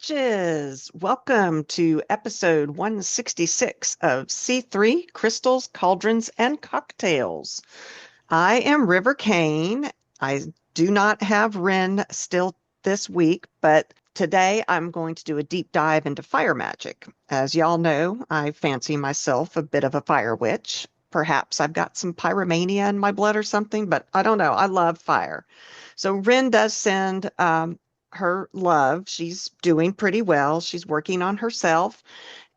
Witches! Welcome to episode 166 of C3 Crystals, Cauldrons, and Cocktails. I am River Kane. I do not have Ren still this week, but today I'm going to do a deep dive into fire magic. As y'all know, I fancy myself a bit of a fire witch. Perhaps I've got some pyromania in my blood or something, but I don't know. I love fire. So Ren does send her love. She's doing pretty well. She's working on herself.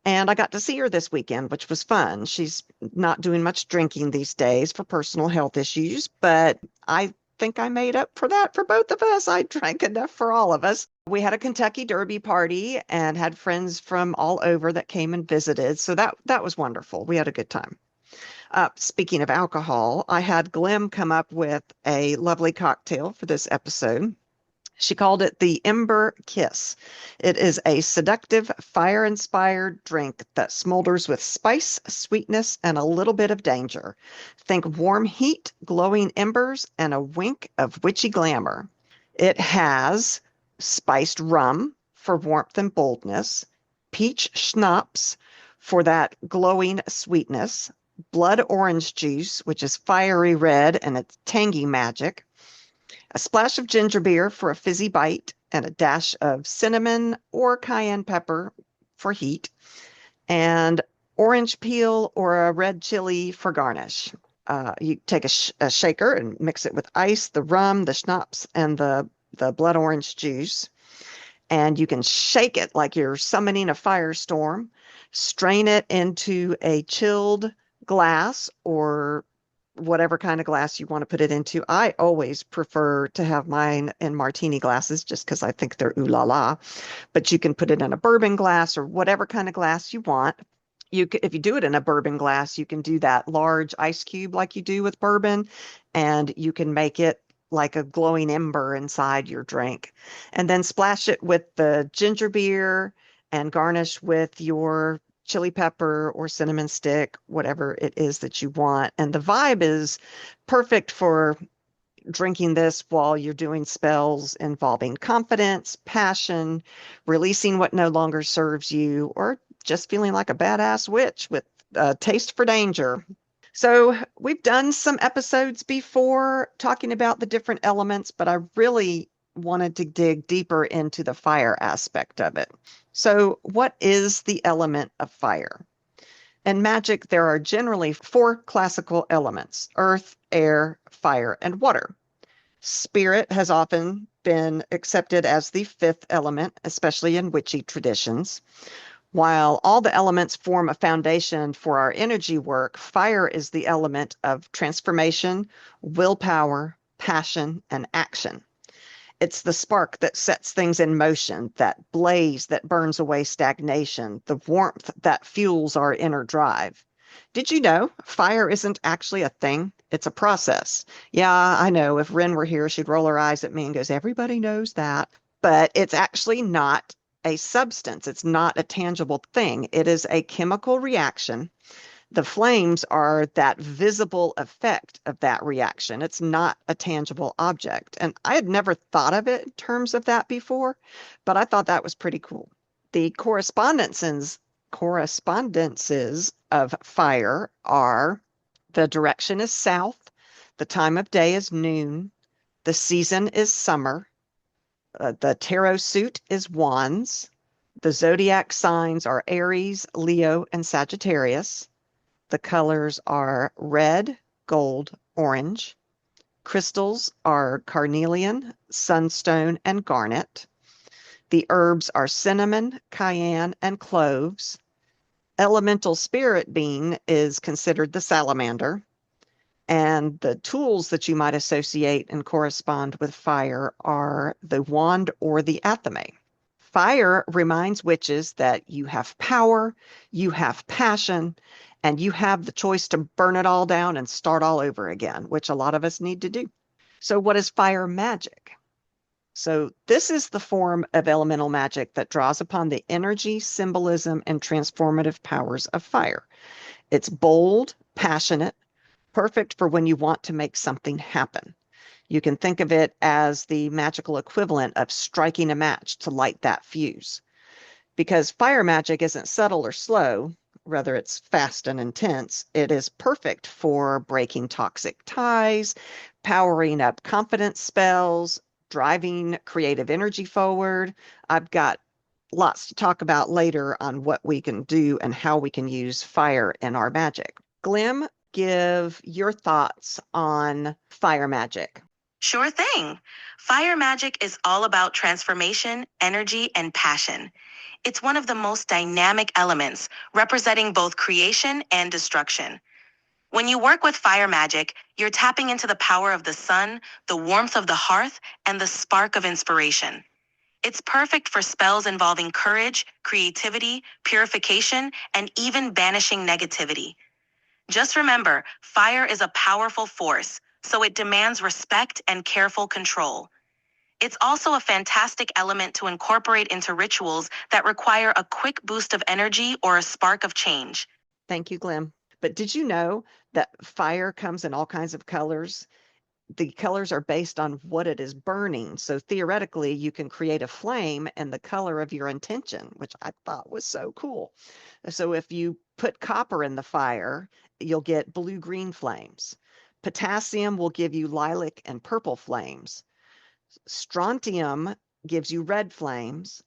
And I got to see her this weekend, which was fun. She's not doing much drinking these days for personal health issues, but I think I made up for that for both of us. I drank enough for all of us. We had a Kentucky Derby party and had friends from all over that came and visited. So that was wonderful. We had a good time. Speaking of alcohol, I had Glim come up with a lovely cocktail for this episode. She called it the Ember Kiss. It is a seductive, fire-inspired drink that smolders with spice, sweetness, and a little bit of danger. Think warm heat, glowing embers, and a wink of witchy glamour. It has spiced rum for warmth and boldness, peach schnapps for that glowing sweetness, blood orange juice, which is fiery red and it's tangy magic, a splash of ginger beer for a fizzy bite, and a dash of cinnamon or cayenne pepper for heat, and orange peel or a red chili for garnish. You take a shaker and mix it with ice, the rum, the schnapps, and the blood orange juice. And you can shake it like you're summoning a firestorm. Strain it into a chilled glass or whatever kind of glass you want to put it into. I always prefer to have mine in martini glasses just because I think they're ooh la la. But you can put it in a bourbon glass or whatever kind of glass you want. If you do it in a bourbon glass, you can do that large ice cube like you do with bourbon, and you can make it like a glowing ember inside your drink. And then splash it with the ginger beer and garnish with your chili pepper or cinnamon stick, whatever it is that you want. And the vibe is perfect for drinking this while you're doing spells involving confidence, passion, releasing what no longer serves you, or just feeling like a badass witch with a taste for danger. So we've done some episodes before talking about the different elements, but I really wanted to dig deeper into the fire aspect of it. So what is the element of fire? In magic, there are generally four classical elements: earth, air, fire, and water. Spirit has often been accepted as the fifth element, especially in witchy traditions. While all the elements form a foundation for our energy work, fire is the element of transformation, willpower, passion, and action. It's the spark that sets things in motion, that blaze that burns away stagnation, the warmth that fuels our inner drive. Did you know fire isn't actually a thing? It's a process. Yeah, I know. If Ren were here, she'd roll her eyes at me and goes, everybody knows that. But it's actually not a substance. It's not a tangible thing. It is a chemical reaction. The flames are that visible effect of that reaction. It's not a tangible object. And I had never thought of it in terms of that before, but I thought that was pretty cool. The correspondences of fire are: the direction is south, the time of day is noon, the season is summer, the tarot suit is wands, the zodiac signs are Aries, Leo, and Sagittarius. The colors are red, gold, orange. Crystals are carnelian, sunstone, and garnet. The herbs are cinnamon, cayenne, and cloves. Elemental spirit being is considered the salamander. And the tools that you might associate and correspond with fire are the wand or the athame. Fire reminds witches that you have power, you have passion, and you have the choice to burn it all down and start all over again, which a lot of us need to do. So what is fire magic? So this is the form of elemental magic that draws upon the energy, symbolism, and transformative powers of fire. It's bold, passionate, perfect for when you want to make something happen. You can think of it as the magical equivalent of striking a match to light that fuse. because fire magic isn't subtle or slow. Rather, it's fast and intense. It is perfect for breaking toxic ties, powering up confidence spells, driving creative energy forward. I've got lots to talk about later on what we can do and how we can use fire in our magic. Glim, give your thoughts on fire magic. Sure thing. Fire magic is all about transformation, energy, and passion. It's one of the most dynamic elements, representing both creation and destruction. When you work with fire magic, you're tapping into the power of the sun, the warmth of the hearth, and the spark of inspiration. It's perfect for spells involving courage, creativity, purification, and even banishing negativity. Just remember, fire is a powerful force, so it demands respect and careful control. It's also a fantastic element to incorporate into rituals that require a quick boost of energy or a spark of change. Thank you, Glim. But did you know that fire comes in all kinds of colors? The colors are based on what it is burning. So theoretically, you can create a flame in the color of your intention, which I thought was so cool. So if you put copper in the fire, you'll get blue-green flames. Potassium will give you lilac and purple flames. Strontium gives you red flames.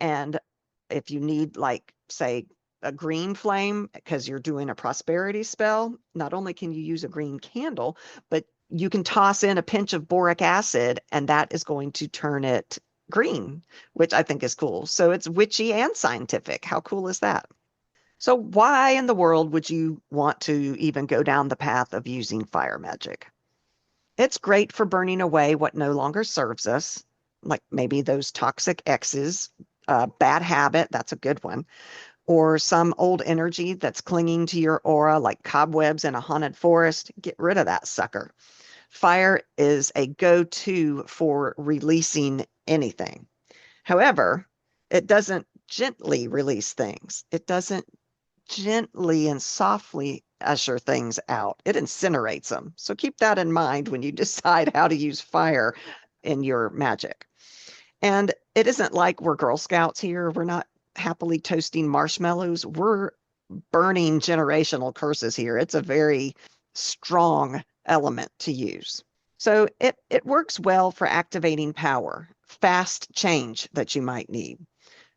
And if you need, like, say, a green flame because you're doing a prosperity spell, not only can you use a green candle, but you can toss in a pinch of boric acid and that is going to turn it green, which I think is cool. So it's witchy and scientific. How cool is that? So why in the world would you want to even go down the path of using fire magic? It's great for burning away what no longer serves us, like maybe those toxic exes, bad habit, that's a good one, or some old energy that's clinging to your aura, like cobwebs in a haunted forest. Get rid of that sucker. Fire is a go-to for releasing anything. However, it doesn't gently release things. It doesn't gently and softly usher things out. It incinerates them. So keep that in mind when you decide how to use fire in your magic. And it isn't like we're Girl Scouts here. We're not happily toasting marshmallows. We're burning generational curses here. It's a very strong element to use. So it works well for activating power, fast change that you might need.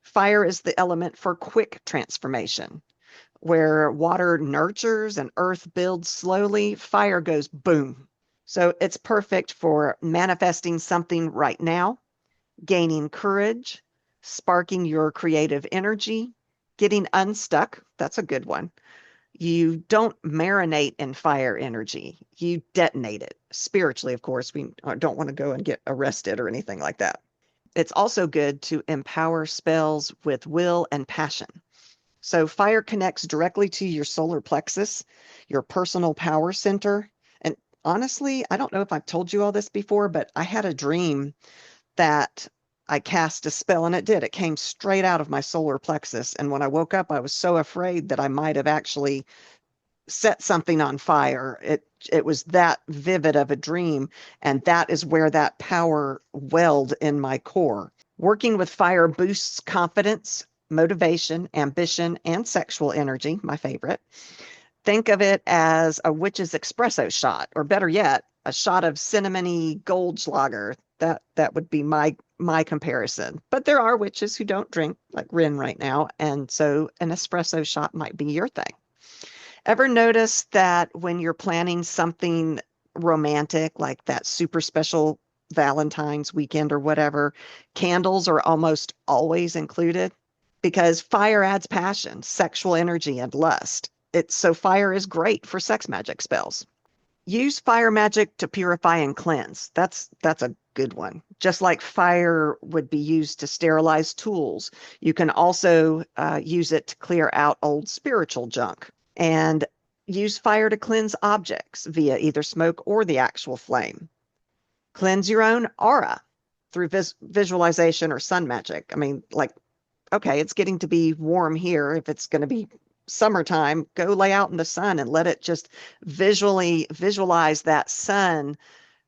Fire is the element for quick transformation. Where water nurtures and earth builds slowly, fire goes boom. So it's perfect for manifesting something right now, gaining courage, sparking your creative energy, getting unstuck. That's a good one. You don't marinate in fire energy. You detonate it. Spiritually, of course, we don't want to go and get arrested or anything like that. It's also good to empower spells with will and passion. So fire connects directly to your solar plexus, your personal power center. And honestly, I don't know if I've told you all this before, but I had a dream that I cast a spell and it did. It came straight out of my solar plexus. And when I woke up, I was so afraid that I might have actually set something on fire. It was that vivid of a dream. And that is where that power welled in my core. Working with fire boosts confidence, motivation, ambition, and sexual energy, my favorite. Think of it as a witch's espresso shot, or better yet, a shot of cinnamony Goldschlager. That would be my comparison. But there are witches who don't drink, like Rin right now, and so an espresso shot might be your thing. Ever notice that when you're planning something romantic, like that super special Valentine's weekend or whatever, candles are almost always included? Because fire adds passion, sexual energy, and lust. So fire is great for sex magic spells. Use fire magic to purify and cleanse. That's a good one. Just like fire would be used to sterilize tools, you can also use it to clear out old spiritual junk. And use fire to cleanse objects via either smoke or the actual flame. Cleanse your own aura through visualization or sun magic. I mean, like, okay, it's getting to be warm here. If it's going to be summertime, go lay out in the sun and let it just visualize that sun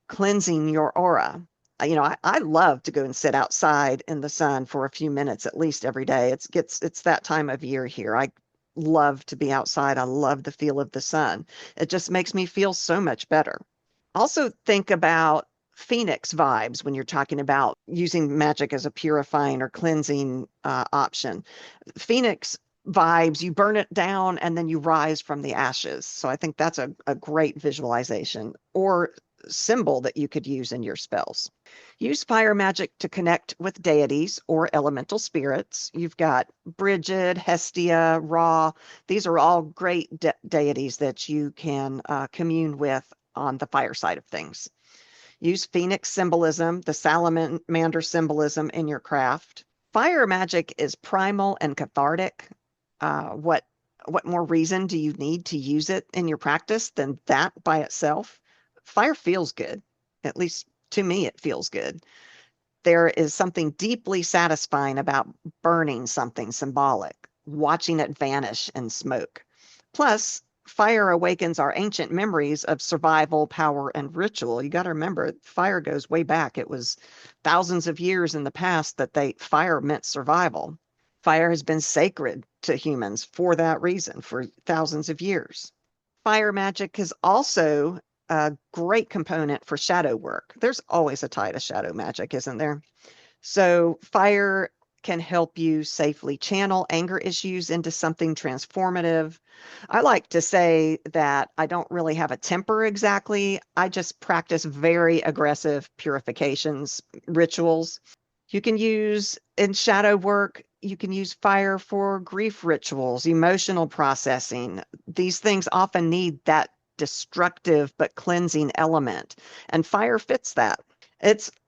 cleansing your aura. I love to go and sit outside in the sun for a few minutes at least every day. It's that time of year here. I love to be outside. I love the feel of the sun. It just makes me feel so much better. Also think about Phoenix vibes when you're talking about using magic as a purifying or cleansing option. Phoenix vibes, you burn it down and then you rise from the ashes. So I think that's a great visualization or symbol that you could use in your spells. Use fire magic to connect with deities or elemental spirits. You've got Bridget, Hestia, Ra. These are all great deities that you can commune with on the fire side of things. Use phoenix symbolism, the salamander symbolism in your craft. Fire magic is primal and cathartic. What more reason do you need to use it in your practice than that by itself? Fire feels good. At least to me, it feels good. There is something deeply satisfying about burning something symbolic, watching it vanish in smoke. Plus, fire awakens our ancient memories of survival, power, and ritual. You got to remember, fire goes way back. It was thousands of years in the past that fire meant survival. Fire has been sacred to humans for that reason for thousands of years. Fire magic is also a great component for shadow work. There's always a tie to shadow magic, isn't there? So fire can help you safely channel anger issues into something transformative. I like to say that I don't really have a temper exactly. I just practice very aggressive purifications rituals. You can use in shadow work, you can use fire for grief rituals, emotional processing. These things often need that destructive but cleansing element, and fire fits that.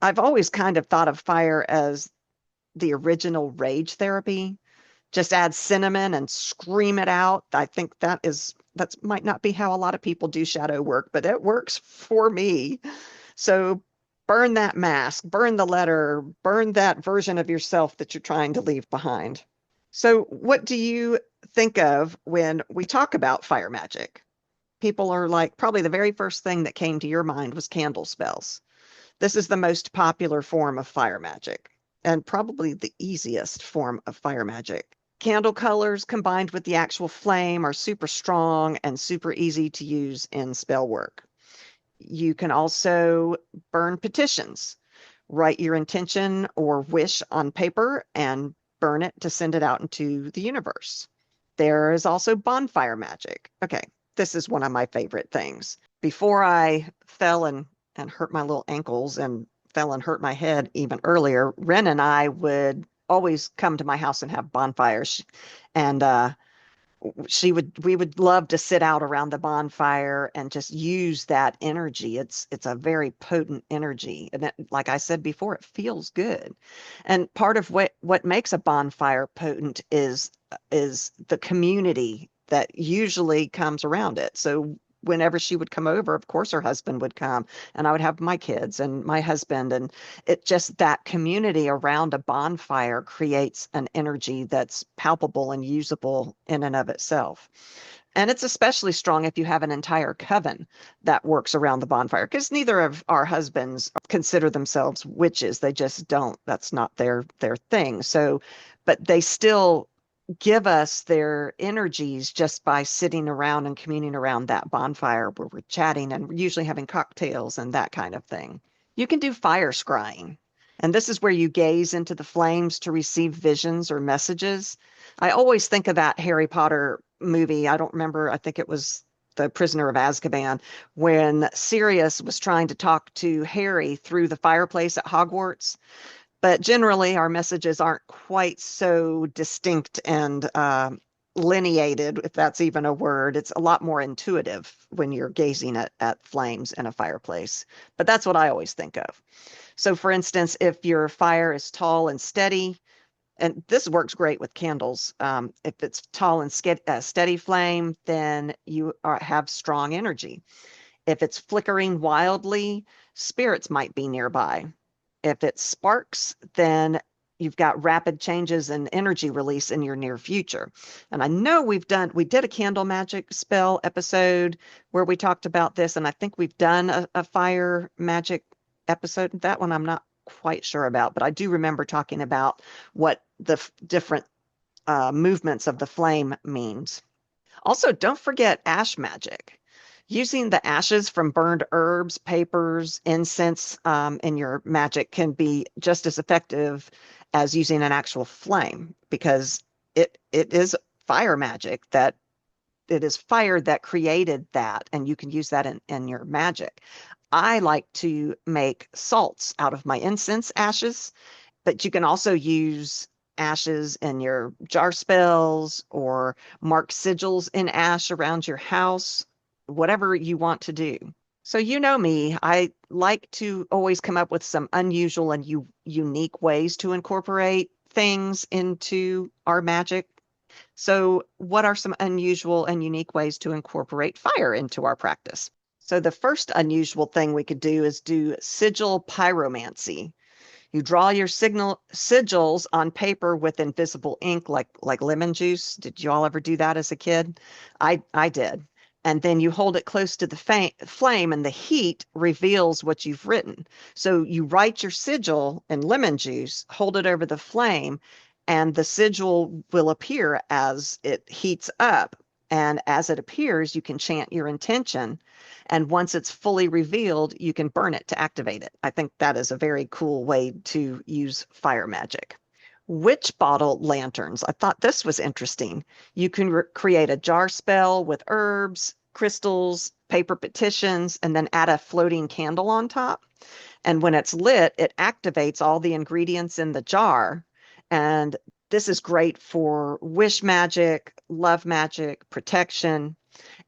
I've always kind of thought of fire as the original rage therapy. Just add cinnamon and scream it out. I think that might not be how a lot of people do shadow work, but it works for me. So burn that mask, burn the letter, burn that version of yourself that you're trying to leave behind. So what do you think of when we talk about fire magic? People are like, probably the very first thing that came to your mind was candle spells. This is the most popular form of fire magic and probably the easiest form of fire magic. Candle colors combined with the actual flame are super strong and super easy to use in spell work. You can also burn petitions. Write your intention or wish on paper and burn it to send it out into the universe. There is also bonfire magic. Okay, this is one of my favorite things. Before I fell and hurt my little ankles and fell and hurt my head even earlier, Ren and I would always come to my house and have bonfires. And we would love to sit out around the bonfire and just use that energy. It's a very potent energy. And like I said before, it feels good. And part of what makes a bonfire potent is the community that usually comes around it. So whenever she would come over, of course her husband would come, and I would have my kids and my husband, and it just that community around a bonfire creates an energy that's palpable and usable in and of itself. And it's especially strong if you have an entire coven that works around the bonfire, because neither of our husbands consider themselves witches. They just don't. That's not their thing. So, but they still give us their energies just by sitting around and communing around that bonfire where we're chatting and usually having cocktails and that kind of thing. You can do fire scrying, and this is where you gaze into the flames to receive visions or messages. I always think of that Harry Potter movie. I don't remember, I think it was The Prisoner of Azkaban, when Sirius was trying to talk to Harry through the fireplace at Hogwarts. But generally, our messages aren't quite so distinct and lineated, if that's even a word. It's a lot more intuitive when you're gazing at flames in a fireplace. But that's what I always think of. So, for instance, if your fire is tall and steady, and this works great with candles, if it's tall and steady flame, then you have strong energy. If it's flickering wildly, spirits might be nearby. If it sparks, then you've got rapid changes in energy release in your near future. And I know we did a candle magic spell episode where we talked about this, and I think we've done a fire magic episode. That one I'm not quite sure about, but I do remember talking about what the different movements of the flame means. Also, don't forget ash magic. Using the ashes from burned herbs, papers, incense in your magic can be just as effective as using an actual flame because it is fire magic that it is fire that created that, and you can use that in your magic. I like to make salts out of my incense ashes, but you can also use ashes in your jar spells or mark sigils in ash around your house, whatever you want to do. So you know me, I like to always come up with some unusual and unique ways to incorporate things into our magic. So what are some unusual and unique ways to incorporate fire into our practice? So the first unusual thing we could do is do sigil pyromancy. You draw your sigils on paper with invisible ink like lemon juice. Did you all ever do that as a kid? I did. And then you hold it close to the flame and the heat reveals what you've written. So you write your sigil in lemon juice, hold it over the flame, and the sigil will appear as it heats up. And as it appears, you can chant your intention. And once it's fully revealed, you can burn it to activate it. I think that is a very cool way to use fire magic. Witch bottle lanterns. I thought this was interesting. You can create a jar spell with herbs, crystals, paper petitions, and then add a floating candle on top. And when it's lit, it activates all the ingredients in the jar. And this is great for wish magic, love magic, protection.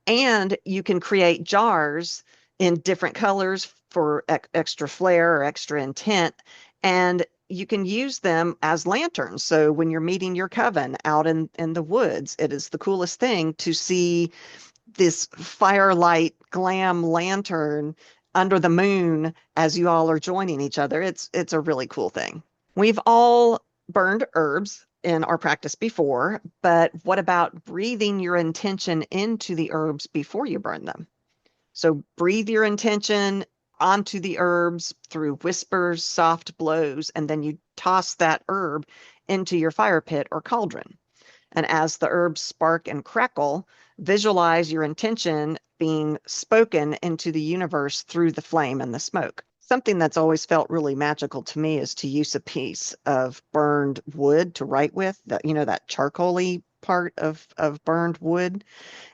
And you can create jars in different colors for extra flair or extra intent. And you can use them as lanterns. So when you're meeting your coven out in the woods, it is the coolest thing to see this firelight glam lantern under the moon as you all are joining each other. It's a really cool thing. We've all burned herbs in our practice before, but what about breathing your intention into the herbs before you burn them? So breathe your intention onto the herbs through whispers, soft blows, and then you toss that herb into your fire pit or cauldron. And as the herbs spark and crackle, visualize your intention being spoken into the universe through the flame and the smoke. Something that's always felt really magical to me is to use a piece of burned wood to write with, that that charcoaly part of burned wood,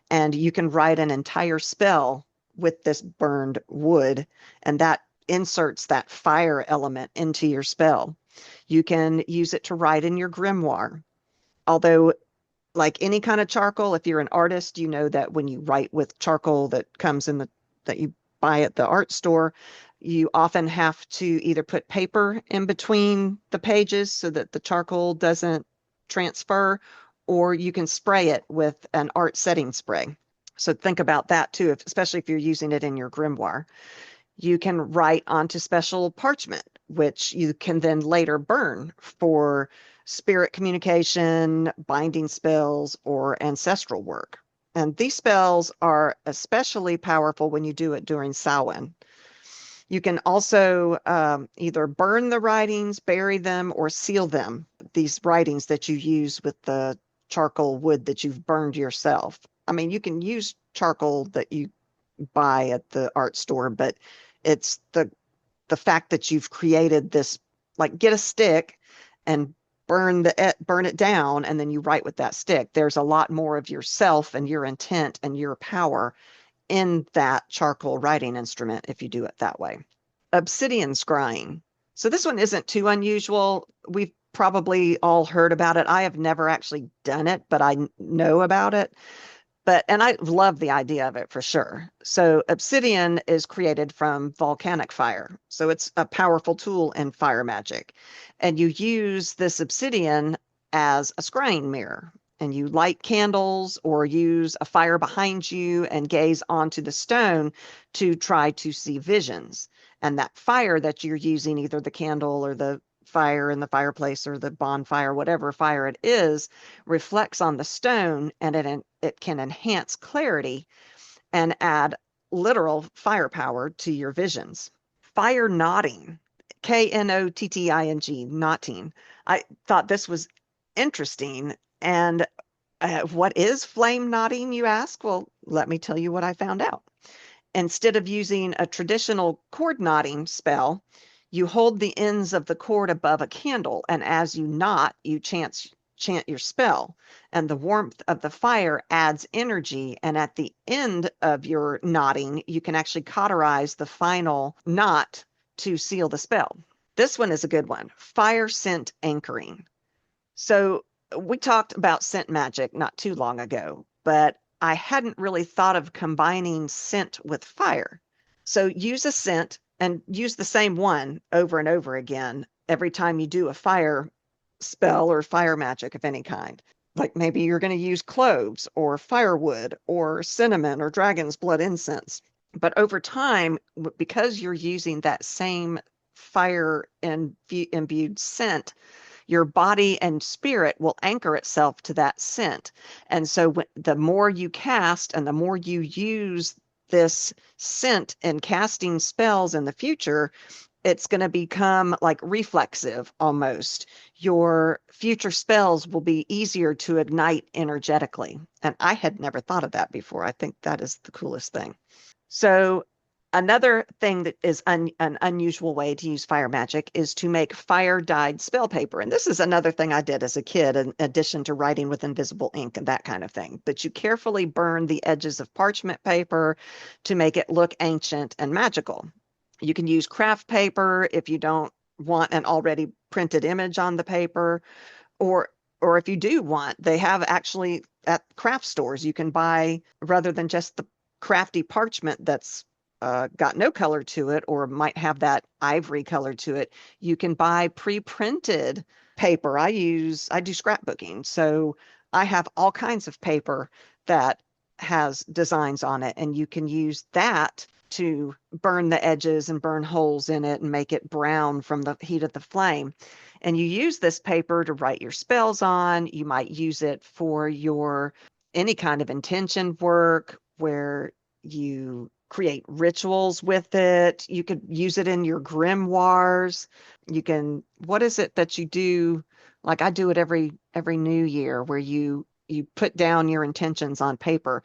and you can write an entire spell with this burned wood, and that inserts that fire element into your spell. You can use it to write in your grimoire. Although, like any kind of charcoal, if you're an artist, you know that when you write with charcoal that comes in that you buy at the art store, you often have to either put paper in between the pages so that the charcoal doesn't transfer, or you can spray it with an art setting spray. So think about that too, especially if you're using it in your grimoire. You can write onto special parchment, which you can then later burn for spirit communication, binding spells, or ancestral work. And these spells are especially powerful when you do it during Samhain. You can also either burn the writings, bury them, or seal them, these writings that you use with the charcoal wood that you've burned yourself. I mean, you can use charcoal that you buy at the art store, but it's the fact that you've created this, like get a stick and burn it down, and then you write with that stick. There's a lot more of yourself and your intent and your power in that charcoal writing instrument if you do it that way. Obsidian scrying. So this one isn't too unusual. We've probably all heard about it. I have never actually done it, but I know about it. And I love the idea of it for sure. So obsidian is created from volcanic fire. So it's a powerful tool in fire magic. And you use this obsidian as a scrying mirror. And you light candles or use a fire behind you and gaze onto the stone to try to see visions. And that fire that you're using, either the candle or the fire in the fireplace or the bonfire, whatever fire it is, reflects on the stone, and it can enhance clarity and add literal firepower to your visions. fire knotting, Knotting, knotting. I thought this was interesting. And what is flame knotting, you ask? Well, let me tell you what I found out. Instead of using a traditional cord knotting spell, you hold the ends of the cord above a candle, and as you knot, you chant your spell. And the warmth of the fire adds energy, and at the end of your knotting, you can actually cauterize the final knot to seal the spell. This one is a good one. Fire scent anchoring. So we talked about scent magic not too long ago, but I hadn't really thought of combining scent with fire. So use a scent and use the same one over and over again every time you do a fire spell or fire magic of any kind. Like maybe you're going to use cloves or firewood or cinnamon or dragon's blood incense. But over time, because you're using that same fire imbued scent, your body and spirit will anchor itself to that scent. And so the more you cast and the more you use this scent in casting spells in the future, it's going to become like reflexive almost. Your future spells will be easier to ignite energetically. And I had never thought of that before. I think that is the coolest thing. So another thing that is an unusual way to use fire magic is to make fire-dyed spell paper. And this is another thing I did as a kid, in addition to writing with invisible ink and that kind of thing. But you carefully burn the edges of parchment paper to make it look ancient and magical. You can use craft paper if you don't want an already printed image on the paper, or if you do want, they have actually at craft stores, you can buy, rather than just the crafty parchment that's got no color to it or might have that ivory color to it, you can buy pre-printed paper. I do scrapbooking, so I have all kinds of paper that has designs on it, and you can use that to burn the edges and burn holes in it and make it brown from the heat of the flame. And you use this paper to write your spells on. You might use it for your any kind of intention work where you create rituals with it. You could use it in your grimoires. You can, what is it that you do? Like I do it every new year, where you put down your intentions on paper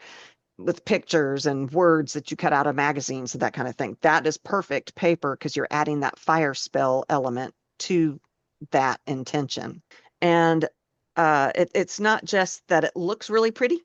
with pictures and words that you cut out of magazines and that kind of thing. That is perfect paper because you're adding that fire spell element to that intention. And it's not just that it looks really pretty.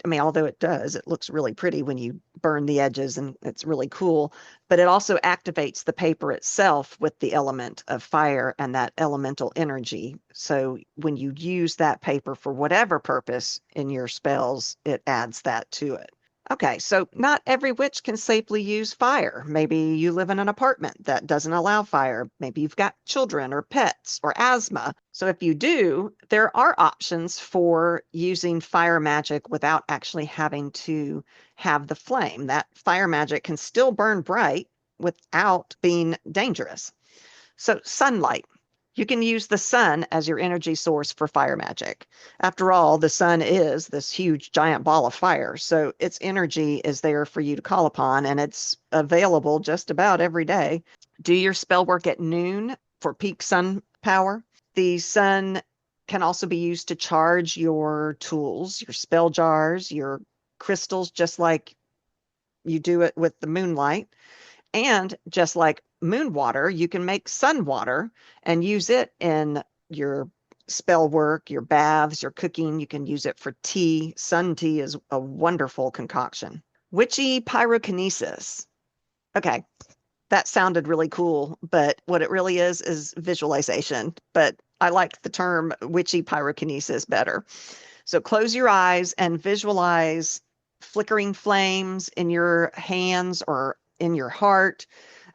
Although it does, it looks really pretty when you burn the edges and it's really cool, but it also activates the paper itself with the element of fire and that elemental energy. So when you use that paper for whatever purpose in your spells, it adds that to it. Okay, so not every witch can safely use fire. Maybe you live in an apartment that doesn't allow fire. Maybe you've got children or pets or asthma. So if you do, there are options for using fire magic without actually having to have the flame. That fire magic can still burn bright without being dangerous. So sunlight. You can use the sun as your energy source for fire magic. After all, the sun is this huge giant ball of fire, so its energy is there for you to call upon, and it's available just about every day. Do your spell work at noon for peak sun power. The sun can also be used to charge your tools, your spell jars, your crystals, just like you do it with the moonlight. And just like moon water, you can make sun water and use it in your spell work, your baths, your cooking. You can use it for tea. Sun tea is a wonderful concoction. Witchy pyrokinesis. Okay, that sounded really cool, but what it really is visualization. But I like the term witchy pyrokinesis better. So close your eyes and visualize flickering flames in your hands or in your heart.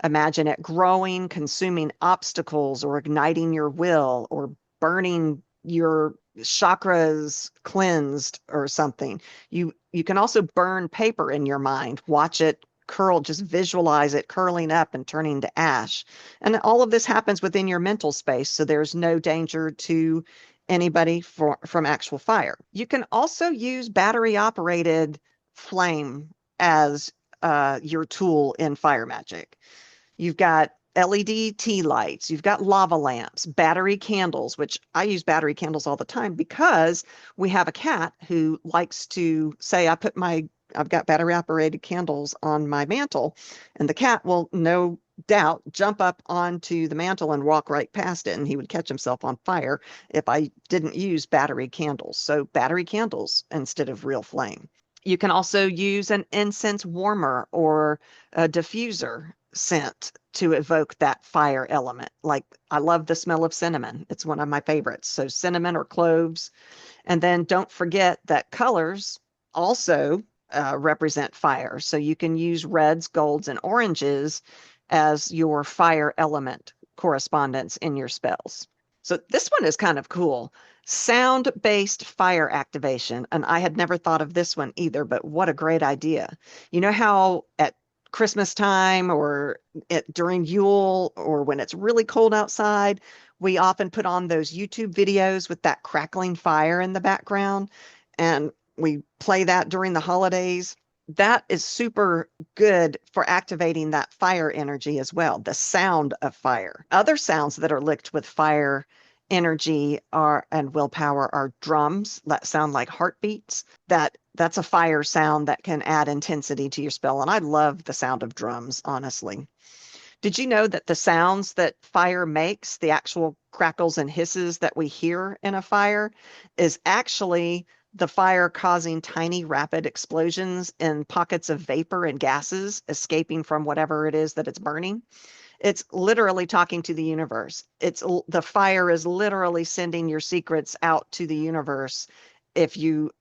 Imagine it growing, consuming obstacles, or igniting your will, or burning your chakras cleansed or something. You can also burn paper in your mind. Watch it curl, just visualize it curling up and turning to ash. And all of this happens within your mental space, so there's no danger to anybody from actual fire. You can also use battery operated flame as your tool in fire magic. You've got LED tea lights, you've got lava lamps, battery candles, which I use battery candles all the time because we have a cat who likes to say, I've got battery operated candles on my mantle, and the cat will no doubt jump up onto the mantle and walk right past it, and he would catch himself on fire if I didn't use battery candles. So battery candles instead of real flame. You can also use an incense warmer or a diffuser scent to evoke that fire element. Like I love the smell of cinnamon. It's one of my favorites. So cinnamon or cloves. And then don't forget that colors also represent fire. So you can use reds, golds, and oranges as your fire element correspondence in your spells. So this one is kind of cool. Sound-based fire activation. And I had never thought of this one either, but what a great idea. You know how at Christmas time or during Yule or when it's really cold outside, we often put on those YouTube videos with that crackling fire in the background, and we play that during the holidays. That is super good for activating that fire energy as well, the sound of fire. Other sounds that are linked with fire energy are and willpower are drums that sound like heartbeats. That's a fire sound that can add intensity to your spell. And I love the sound of drums, honestly. Did you know that the sounds that fire makes, the actual crackles and hisses that we hear in a fire, is actually the fire causing tiny rapid explosions in pockets of vapor and gases escaping from whatever it is that it's burning? It's literally talking to the universe. The fire is literally sending your secrets out to the universe if you,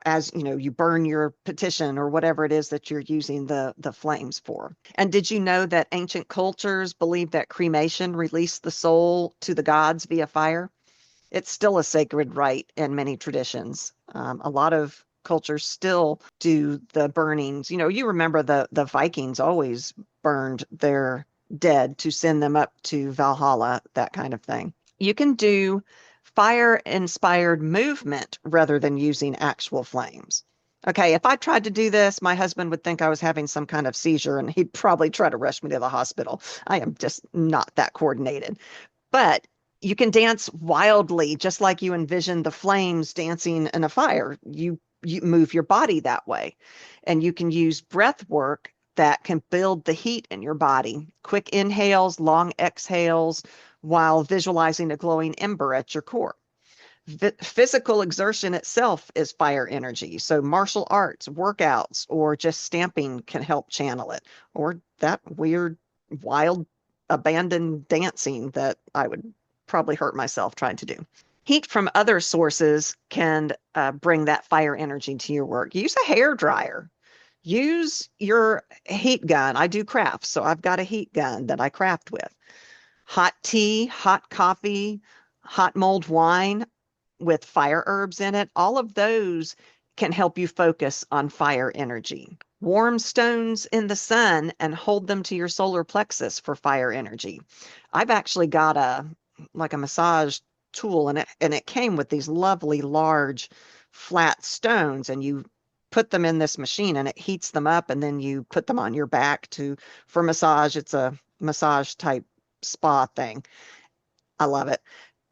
as you know, you burn your petition or whatever it is that you're using the flames for. And did you know that ancient cultures believed that cremation released the soul to the gods via fire? It's still a sacred rite in many traditions. A lot of cultures still do the burnings. You know, you remember the Vikings always burned their dead to send them up to Valhalla, that kind of thing. You can do fire-inspired movement rather than using actual flames. Okay, if I tried to do this, my husband would think I was having some kind of seizure and he'd probably try to rush me to the hospital. I am just not that coordinated. But you can dance wildly, just like you envision the flames dancing in a fire. You move your body that way. And you can use breath work that can build the heat in your body. Quick inhales, long exhales, while visualizing a glowing ember at your core. Physical exertion itself is fire energy. So martial arts, workouts, or just stamping can help channel it. Or that weird, wild, abandoned dancing that I would probably hurt myself trying to do. Heat from other sources can bring that fire energy to your work. Use a hair dryer. Use your heat gun. I do crafts, so I've got a heat gun that I craft with. Hot tea, hot coffee, hot mulled wine with fire herbs in it. All of those can help you focus on fire energy. Warm stones in the sun and hold them to your solar plexus for fire energy. I've actually got a massage tool, and it came with these lovely large flat stones, and you put them in this machine and it heats them up, and then you put them on your back for massage. It's a massage type spa thing. I love it.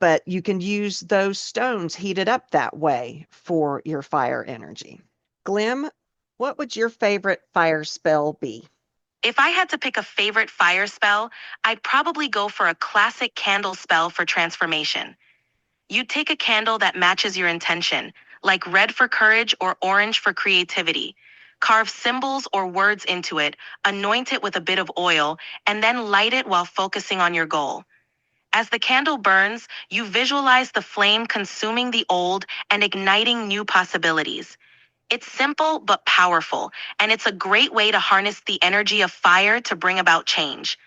But you can use those stones heated up that way for your fire energy. Glim, what would your favorite fire spell be? If I had to pick a favorite fire spell, I'd probably go for a classic candle spell for transformation. You take a candle that matches your intention, like red for courage or orange for creativity. Carve symbols or words into it, anoint it with a bit of oil, and then light it while focusing on your goal. As the candle burns, you visualize the flame consuming the old and igniting new possibilities. It's simple but powerful, and it's a great way to harness the energy of fire to bring about change.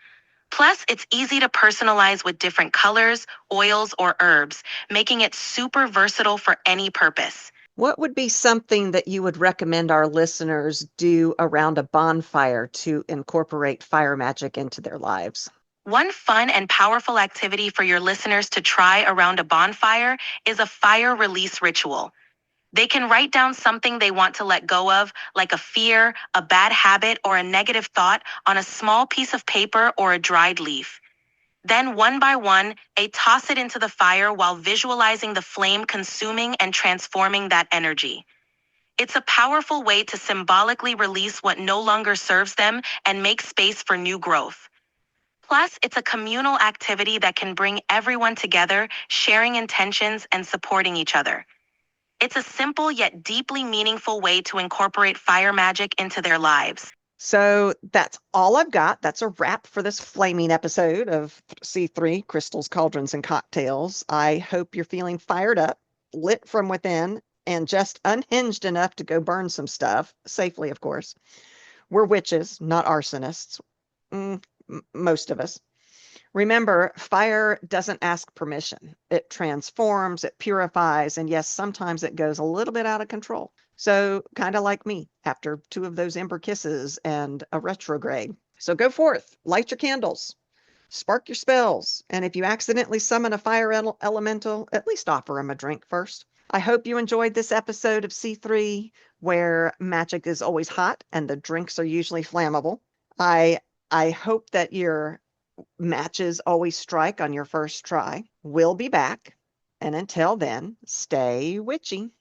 Plus, it's easy to personalize with different colors, oils, or herbs, making it super versatile for any purpose. What would be something that you would recommend our listeners do around a bonfire to incorporate fire magic into their lives? One fun and powerful activity for your listeners to try around a bonfire is a fire release ritual. They can write down something they want to let go of, like a fear, a bad habit, or a negative thought, on a small piece of paper or a dried leaf. Then, one by one, they toss it into the fire while visualizing the flame consuming and transforming that energy. It's a powerful way to symbolically release what no longer serves them and make space for new growth. Plus, it's a communal activity that can bring everyone together, sharing intentions and supporting each other. It's a simple yet deeply meaningful way to incorporate fire magic into their lives. So that's all I've got. That's a wrap for this flaming episode of C3 Crystals, Cauldrons, and Cocktails. I hope you're feeling fired up, lit from within, and just unhinged enough to go burn some stuff, safely, of course. We're witches, not arsonists. Most of us. Remember, fire doesn't ask permission. It transforms, it purifies, and yes, sometimes it goes a little bit out of control. So, kind of like me after 2 of those Ember Kisses and a retrograde. So go forth, light your candles, spark your spells, and if you accidentally summon a fire elemental, at least offer him a drink first. I hope you enjoyed this episode of C3, where magic is always hot and the drinks are usually flammable. I hope that your matches always strike on your first try. We'll be back. And until then, stay witchy.